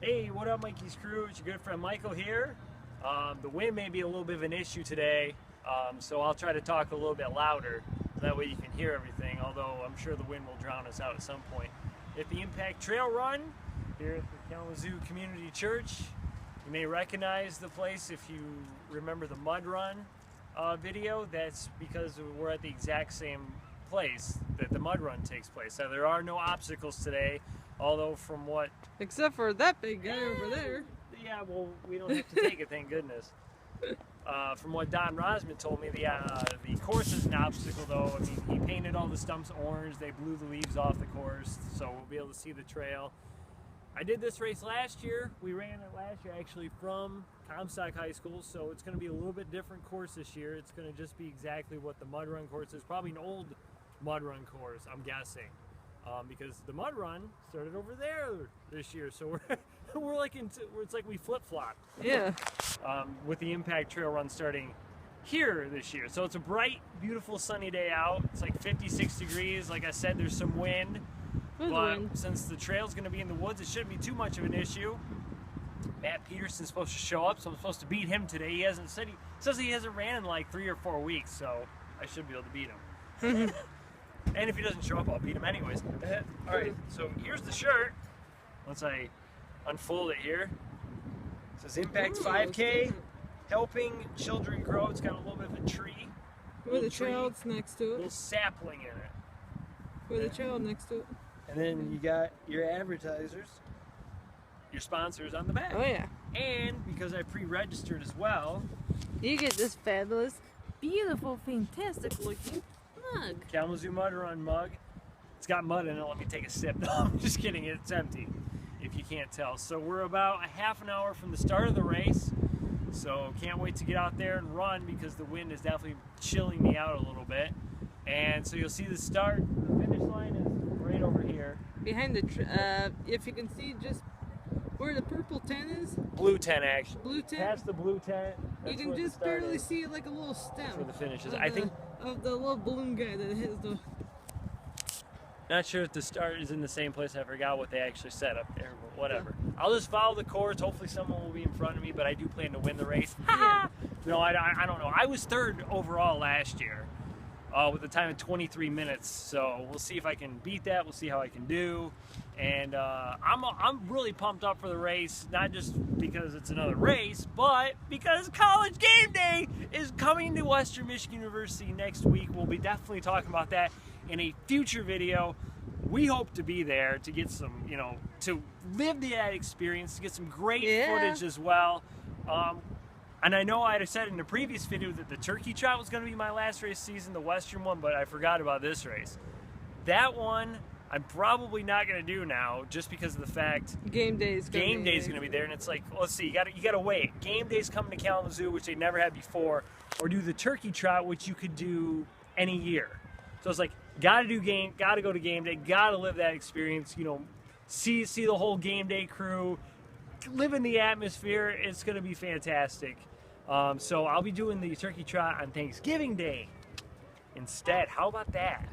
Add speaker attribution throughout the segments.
Speaker 1: Hey, what up, Mikey's crew? It's your good friend Michael here. The wind may be a little bit of an issue today, so I'll try to talk a little bit louder. That way you can hear everything, although I'm sure the wind will drown us out at some point. At the Impact Trail Run here at the Kalamazoo Community Church, you may recognize the place if you remember the Mud Run video. That's because we're at the exact same place that the Mud Run takes place. So there are no obstacles today. Although from what...
Speaker 2: Except for that big guy over there.
Speaker 1: Yeah, well, we don't have to take it, thank goodness. From what Don Rosman told me, the course is an obstacle, though. I mean, he painted all the stumps orange. They blew the leaves off the course, so we'll be able to see the trail. I did this race last year. We ran it last year, actually, from Comstock High School, so it's going to be a little bit different course this year. It's going to just be exactly what the Mud Run course is. Probably an old Mud Run course, I'm guessing. Because the Mud Run started over there this year, so we're like it's like we flip-flop.
Speaker 2: Yeah.
Speaker 1: With the Impact Trail Run starting here this year, so it's a bright, beautiful, sunny day out. It's like 56 degrees. Like I said, there's some wind, but since the trail's going to be in the woods, it shouldn't be too much of an issue. Matt Peterson's supposed to show up, so I'm supposed to beat him today. He says he hasn't ran in like 3 or 4 weeks, so I should be able to beat him. And if he doesn't show up, I'll beat him anyways. Alright, so here's the shirt. Once I unfold it here. It says Impact 5K, helping children grow. It's got a little bit of a tree.
Speaker 2: With a child next to
Speaker 1: A
Speaker 2: it.
Speaker 1: little sapling in it.
Speaker 2: With a child next to it.
Speaker 1: And then you got your advertisers, your sponsors on the back.
Speaker 2: Oh yeah.
Speaker 1: And because I pre-registered as well,
Speaker 2: you get this fabulous, beautiful, fantastic looking mug.
Speaker 1: Kalamazoo Mud Run mug. It's got mud in it. Let me take a sip. No, I'm just kidding. It's empty, if you can't tell. So we're about a half an hour from the start of the race. So can't wait to get out there and run because the wind is definitely chilling me out a little bit. And so you'll see the start. The finish line is right over here.
Speaker 2: Behind the, if you can see just where the purple tent is.
Speaker 1: Blue tent, actually.
Speaker 2: Blue tent.
Speaker 1: Past the blue tent.
Speaker 2: You can just barely see it like a little stem.
Speaker 1: That's where the finish is. I think
Speaker 2: of the little balloon guy that has the.
Speaker 1: Not sure if the start is in the same place. I forgot what they actually set up there, but whatever. I'll just follow the course. Hopefully someone will be in front of me, but I do plan to win the race.
Speaker 2: Yeah.
Speaker 1: No, I don't know. I was third overall last year with a time of 23 minutes, so we'll see if I can beat that. We'll see how I can do. And I'm really pumped up for the race, not just because it's another race, but because College Game Day is coming to Western Michigan University next week. We'll be definitely talking about that in a future video. We hope to be there to get some, to live that experience, to get some great footage as well. And I know I had said in the previous video that the Turkey Trot was going to be my last race season, the Western one, but I forgot about this race. That one I'm probably not going to do now, just because of the fact
Speaker 2: Game Day is going
Speaker 1: to be there, and it's like, let's see, you got to wait. Game Day's coming to Kalamazoo, which they never had before, or do the Turkey Trot, which you could do any year. So it's like, got to go to Game Day, got to live that experience, see the whole Game Day crew, live in the atmosphere. It's going to be fantastic. So I'll be doing the Turkey Trot on Thanksgiving Day instead. How about that?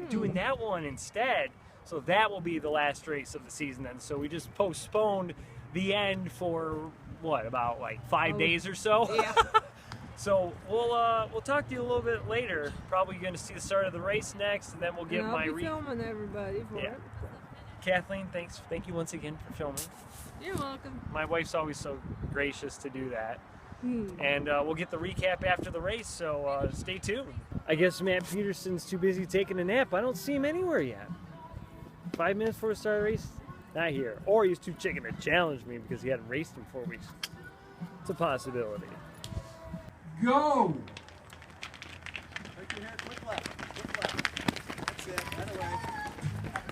Speaker 1: Doing that one instead. So that will be the last race of the season then. So we just postponed the end for what, about like 5 days or so?
Speaker 2: Yeah.
Speaker 1: So we'll talk to you a little bit later. Probably going to see the start of the race next, and then we'll give my
Speaker 2: filming everybody for it.
Speaker 1: Kathleen, thank you once again for filming.
Speaker 2: You're welcome.
Speaker 1: My wife's always so gracious to do that. And we'll get the recap after the race, so stay tuned. I guess Matt Peterson's too busy taking a nap. I don't see him anywhere yet. 5 minutes before the start of the race? Not here. Or he's too chicken to challenge me because he hadn't raced in 4 weeks. It's a possibility. Go!
Speaker 3: Take your hair, quick left. That's it, right away.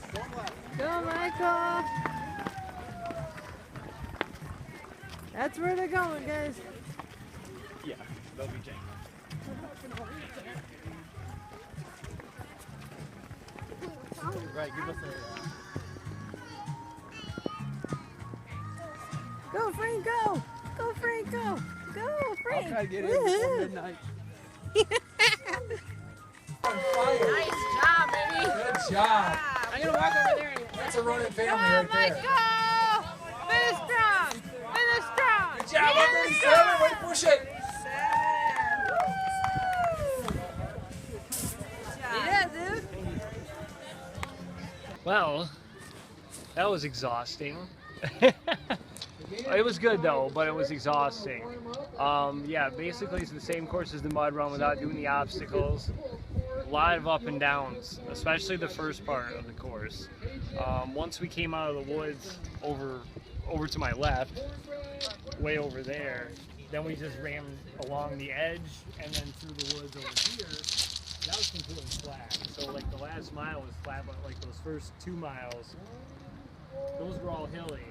Speaker 3: Strong left.
Speaker 2: Go, Michael! That's where they're going, guys.
Speaker 1: Yeah, they'll be janking.
Speaker 3: Right, give us a...
Speaker 2: Go, Frank, go! Go, Frank, go! Go, Frank!
Speaker 3: I'll try to get in before midnight.
Speaker 4: Nice job, baby.
Speaker 3: Good job.
Speaker 4: I'm gonna walk over there and
Speaker 3: That's a running family right there.
Speaker 4: Michael! Finish strong! push it.
Speaker 2: Yeah, dude.
Speaker 1: Well, that was exhausting. It was good though, but it was exhausting. Yeah, basically it's the same course as the mud run without doing the obstacles. A lot of up and downs, especially the first part of the course. Once we came out of the woods over to my left, way over there, then we just ran along the edge and then through the woods over here. That was completely flat. So like the last mile was flat, but like those first 2 miles, those were all hilly.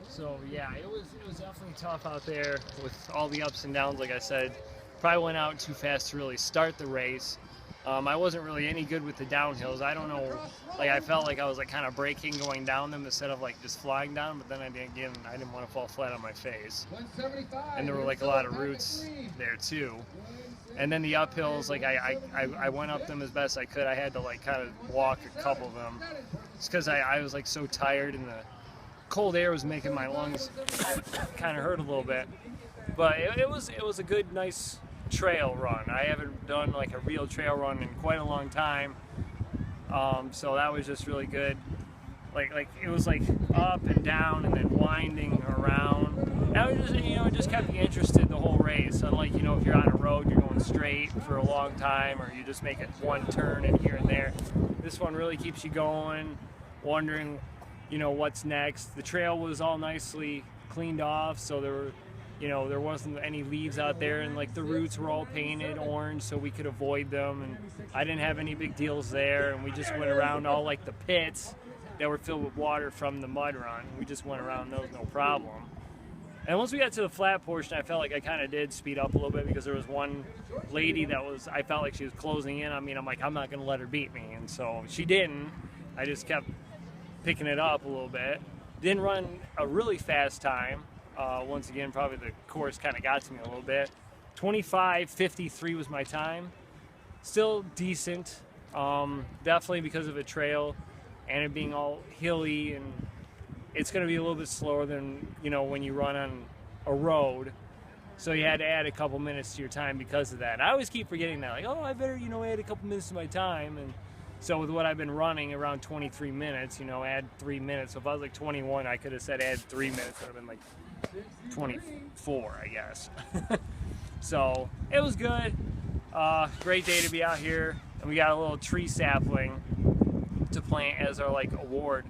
Speaker 1: So yeah, it was definitely tough out there with all the ups and downs. Like I said, probably went out too fast to really start the race. I wasn't really any good with the downhills. I don't know, like I felt like I was like kind of braking going down them instead of like just flying down. But then I didn't want to fall flat on my face. And there were like a lot of roots there too. And then the uphills, like I went up them as best I could. I had to like kind of walk a couple of them, just because I was like so tired and the cold air was making my lungs kind of hurt a little bit. But it was a good, nice trail run. I haven't done like a real trail run in quite a long time, so that was just really good. Like it was like up and down and then winding around. That was just, it just kept me interested the whole race. Unlike, if you're on a road, you're going straight for a long time, or you just make it one turn and here and there. This one really keeps you going, wondering, what's next. The trail was all nicely cleaned off, so there wasn't any leaves out there, and like the roots were all painted orange so we could avoid them, and I didn't have any big deals there. And we just went around all like the pits that were filled with water from the mud run. We just went around those, no problem. And once we got to the flat portion, I felt like I kind of did speed up a little bit, because there was one lady I felt like she was closing in on me, and I'm like, I'm not going to let her beat me. And so she didn't. I just kept picking it up a little bit. Didn't run a really fast time. Once again, probably the course kind of got to me a little bit. 25:53 was my time. Still decent. Definitely because of a trail and it being all hilly, and it's going to be a little bit slower than, when you run on a road. So you had to add a couple minutes to your time because of that. I always keep forgetting that. Like, I better, add a couple minutes to my time. And so with what I've been running, around 23 minutes, add 3 minutes. So if I was like 21, I could have said add 3 minutes. It would have been like 24, I guess. So it was good. Great day to be out here. And we got a little tree sapling to plant as our like award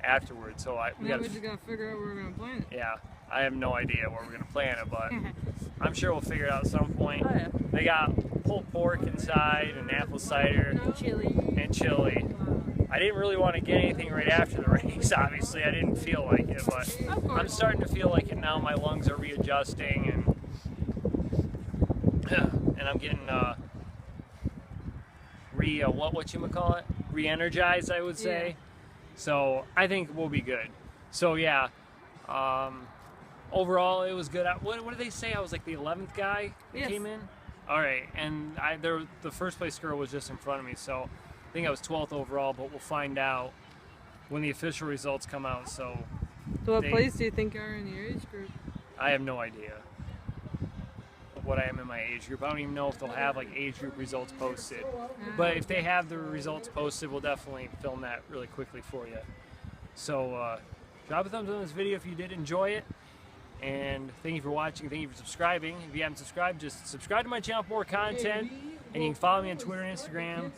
Speaker 1: afterwards. So we
Speaker 2: just gotta figure out where we're gonna plant it.
Speaker 1: Yeah, I have no idea where we're gonna plant it, but I'm sure we'll figure it out at some point.
Speaker 2: Oh, yeah.
Speaker 1: They got pulled pork inside and apple cider and chili. I didn't really want to get anything right after the race. Obviously, I didn't feel like it, but I'm starting to feel like it now. My lungs are readjusting, and I'm getting re-energized, I would say. Yeah. So I think we'll be good. So yeah, overall it was good. What did they say? I was like the 11th guy that came in. All right, and the first place girl was just in front of me, so I think I was 12th overall. But we'll find out when the official results come out. So
Speaker 2: what place do you think you are in your age group?
Speaker 1: I have no idea what I am in my age group. I don't even know if they'll have like age group results posted. But if they have the results posted, we'll definitely film that really quickly for you. So drop a thumbs up on this video if you did enjoy it. And thank you for watching. Thank you for subscribing. If you haven't subscribed, just subscribe to my channel for more content. And you can follow me on Twitter and Instagram.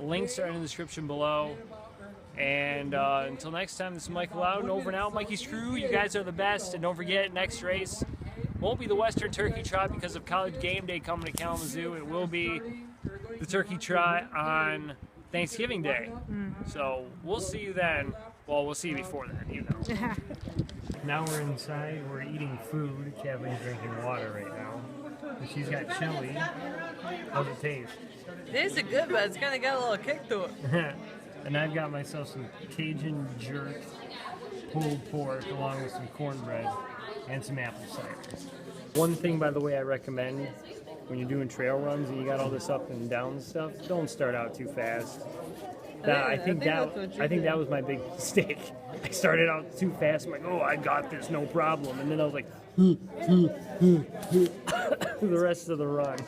Speaker 1: Links are in the description below. And until next time, this is Michael Louden, over and out. Mikey's crew, you guys are the best. And don't forget, next race won't be the Western Turkey Trot because of College Game Day coming to Kalamazoo. It will be the Turkey Trot on Thanksgiving Day. So we'll see you then. Well, we'll see you before then, Now we're inside. We're eating food. Kathleen's drinking water right now. And she's got chili. How's it taste?
Speaker 2: It tastes good, but it's kind of got a little kick to it.
Speaker 1: And I've got myself some Cajun jerk pulled pork along with some cornbread and some apple cider. One thing, by the way, I recommend when you're doing trail runs and you got all this up and down stuff, don't start out too fast. I think that was my big mistake. I started out too fast. I'm like, oh, I got this, no problem. And then I was like, the rest of the run.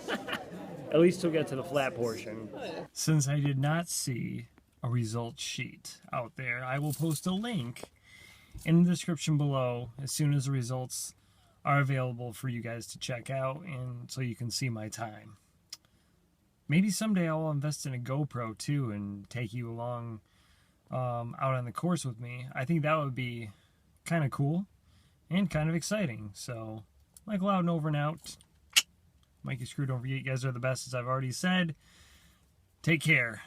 Speaker 1: At least we'll get to the flat portion. Since I did not see a results sheet out there, I will post a link in the description below as soon as the results are available for you guys to check out, and so you can see my time. Maybe someday I'll invest in a GoPro too and take you along out on the course with me. I think that would be kind of cool and kind of exciting. So, like Louden over and out. Mikey Screwed Over You guys are the best, as I've already said. Take care.